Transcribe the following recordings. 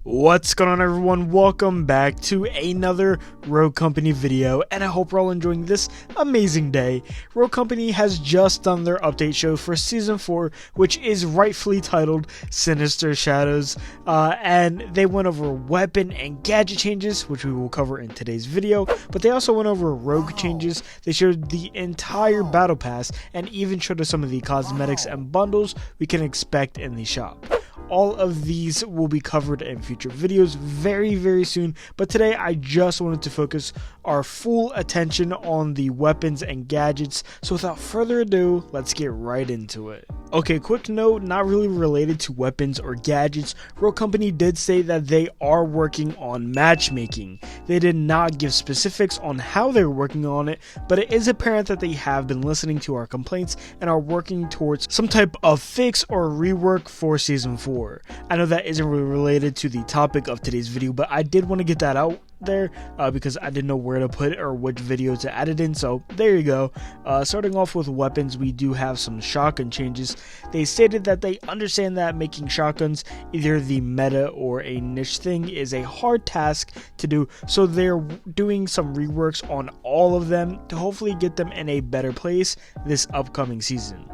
What's going on, everyone? Welcome back to another Rogue Company video, and I hope you're all enjoying this amazing day. Rogue Company has just done their update show for Season 4, which is rightfully titled Sinister Shadows, and they went over weapon and gadget changes, which we will cover in today's video, but they also went over rogue changes. They showed the entire battle pass, and even showed us some of the cosmetics and bundles we can expect in the shop. All of these will be covered in future videos very soon, but today I just wanted to focus our full attention on the weapons and gadgets. So without further ado, let's get right into it. Okay, quick note, not really related to weapons or gadgets. Rogue Company did say that they are working on matchmaking. They did not give specifics on how they're working on it, but it is apparent that they have been listening to our complaints and are working towards some type of fix or rework for Season 4. I know that isn't really related to the topic of today's video, but I did want to get that out there because I didn't know where to put it or which video to add it in, so there you go. Starting off with weapons, we do have some shotgun changes. They stated that they understand that making shotguns either the meta or a niche thing is a hard task to do, so they're doing some reworks on all of them to hopefully get them in a better place this upcoming season.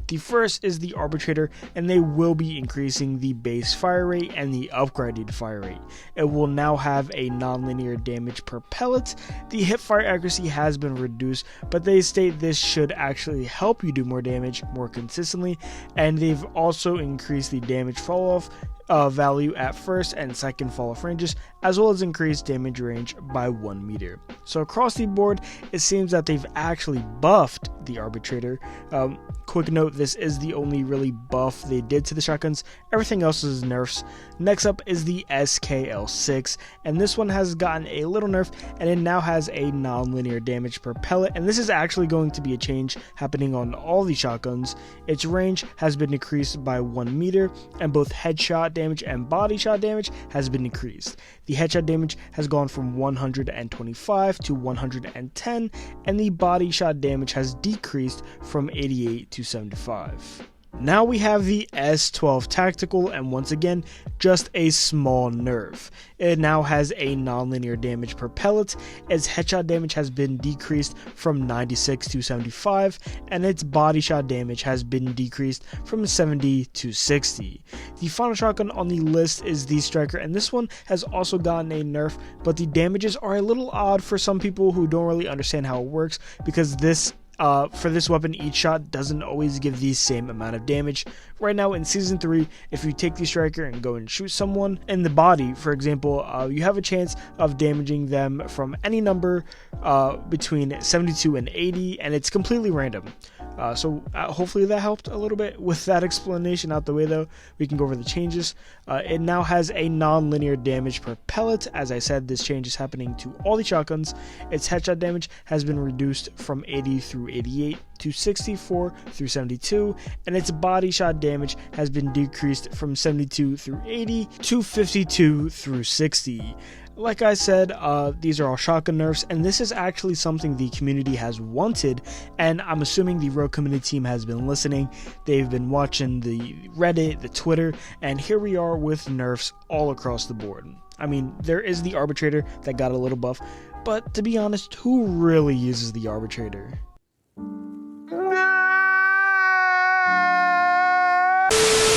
The first is the arbitrator, and they will be increasing the base fire rate and the upgraded fire rate. It will now have a non-linear damage per pellet. The hip fire accuracy has been reduced, but they state this should actually help you do more damage more consistently, and they've also increased the damage fall off value at first and second fall off ranges, as well as increased damage range by 1 meter. So across the board, it seems that they've actually buffed the arbitrator. Quick note, this is the only really buff they did to the shotguns. Everything else is nerfs. Next up is the SKL6, and this one has gotten a little nerf, and it now has a non-linear damage per pellet, and this is actually going to be a change happening on all the shotguns. Its range has been decreased by 1 meter, and both headshot damage and body shot damage has been increased. The headshot damage has gone from 125 to 110, and the body shot damage has decreased from 88 to 75. Now we have the S12 Tactical, and once again, just a small nerf. It now has a non-linear damage per pellet. Its headshot damage has been decreased from 96 to 75, and its body shot damage has been decreased from 70 to 60. The final shotgun on the list is the Striker, and this one has also gotten a nerf, but the damages are a little odd for some people who don't really understand how it works, because for this weapon, each shot doesn't always give the same amount of damage. Right now in Season 3, if you take the Striker and go and shoot someone in the body, for example, you have a chance of damaging them from any number between 72 and 80, and it's completely random. So hopefully that helped a little bit. With that explanation out the way though, we can go over the changes. It now has a non-linear damage per pellet. As I said, this change is happening to all the shotguns. Its headshot damage has been reduced from 80 through 88 to 64 through 72, and its body shot damage has been decreased from 72 through 80 to 52 through 60. Like I said, these are all shotgun nerfs, and this is actually something the community has wanted, and I'm assuming the Rogue Community team has been listening. They've been watching the Reddit, the Twitter, and here we are with nerfs all across the board. I mean, there is the arbitrator that got a little buff, but to be honest, who really uses the arbitrator?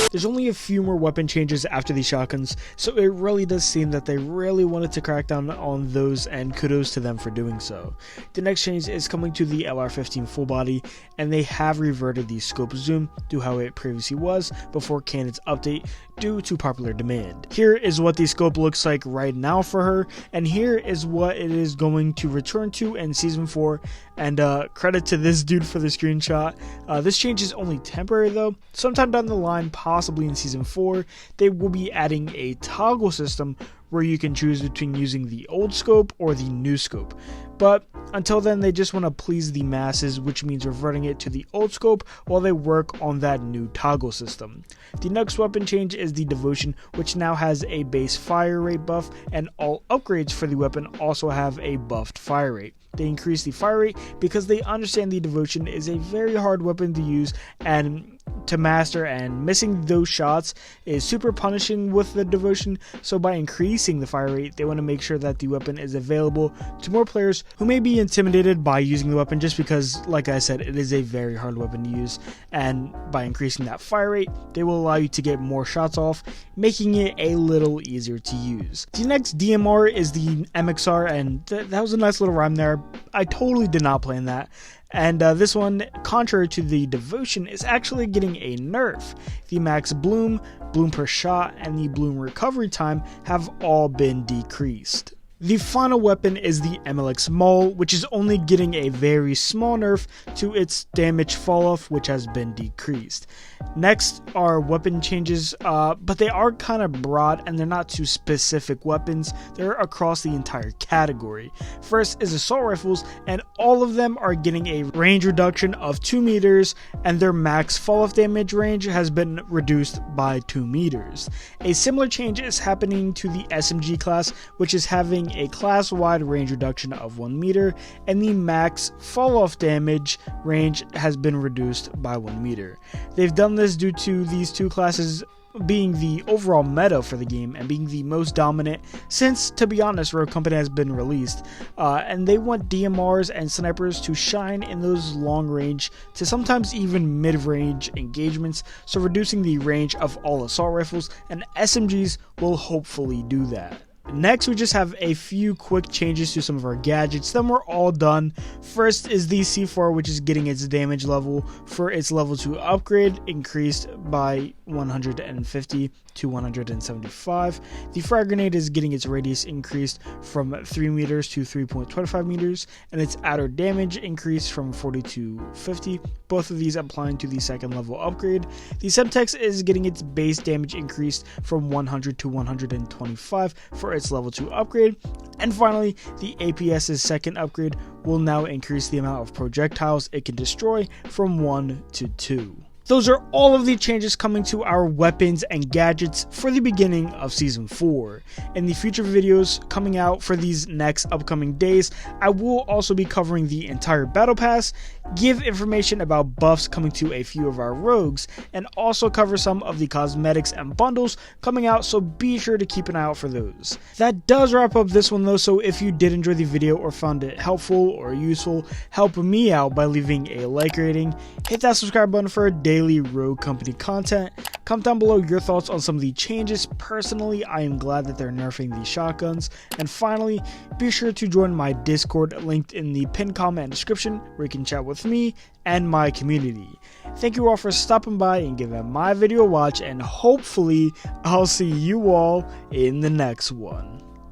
There's only a few more weapon changes after these shotguns, so it really does seem that they really wanted to crack down on those, and kudos to them for doing so. The next change is coming to the LR15 full body, and they have reverted the scope zoom to how it previously was before Canon's update due to popular demand. Here is what the scope looks like right now for her, and here is what it is going to return to in Season 4, and credit to this dude for the screenshot. This change is only temporary though. Sometime down the line, possibly in Season 4, they will be adding a toggle system where you can choose between using the old scope or the new scope. But Until then, they just want to please the masses, which means reverting it to the old scope while they work on that new toggle system. The next weapon change is the Devotion, which now has a base fire rate buff, and all upgrades for the weapon also have a buffed fire rate. They increase the fire rate because they understand the Devotion is a very hard weapon to use and to master, and missing those shots is super punishing with the Devotion. So by increasing the fire rate, they want to make sure that the weapon is available to more players who may be intimidated by using the weapon just because, like I said, it is a very hard weapon to use, and by increasing that fire rate, they will allow you to get more shots off, making it a little easier to use. The next DMR is the MXR, and that was a nice little rhyme there. I totally did not plan that. And this one, contrary to the Devotion, is actually getting a nerf. The max bloom, bloom per shot, and the bloom recovery time have all been decreased. The final weapon is the MLX Maul, which is only getting a very small nerf to its damage falloff, which has been decreased. Next are weapon changes, but they are kind of broad and they're not too specific weapons. They're across the entire category. First is assault rifles, and all of them are getting a range reduction of 2 meters, and their max falloff damage range has been reduced by 2 meters. A similar change is happening to the SMG class, which is having a class-wide range reduction of 1 meter, and the max fall-off damage range has been reduced by 1 meter. They've done this due to these two classes being the overall meta for the game and being the most dominant since, to be honest, Rogue Company has been released, and they want DMRs and snipers to shine in those long range to sometimes even mid-range engagements, so reducing the range of all assault rifles and SMGs will hopefully do that. Next, we just have a few quick changes to some of our gadgets, then we're all done. First is the C4, which is getting its damage level for its level 2 upgrade increased by 150 to 175. The frag grenade is getting its radius increased from 3 meters to 3.25 meters, and its outer damage increased from 40 to 50, both of these applying to the second level upgrade. The Semtex is getting its base damage increased from 100 to 125 for its level 2 upgrade. And finally, the APS's second upgrade will now increase the amount of projectiles it can destroy from 1 to 2. Those are all of the changes coming to our weapons and gadgets for the beginning of Season 4. In the future videos coming out for these next upcoming days, I will also be covering the entire Battle Pass, give information about buffs coming to a few of our rogues, and also cover some of the cosmetics and bundles coming out, so be sure to keep an eye out for those. That does wrap up this one though, so if you did enjoy the video or found it helpful or useful, help me out by leaving a like rating, hit that subscribe button for daily Rogue Company content. Comment down below your thoughts on some of the changes. Personally, I am glad that they're nerfing these shotguns. And finally, be sure to join my Discord linked in the pinned comment and description, where you can chat with me and my community. Thank you all for stopping by and giving my video a watch, and hopefully I'll see you all in the next one.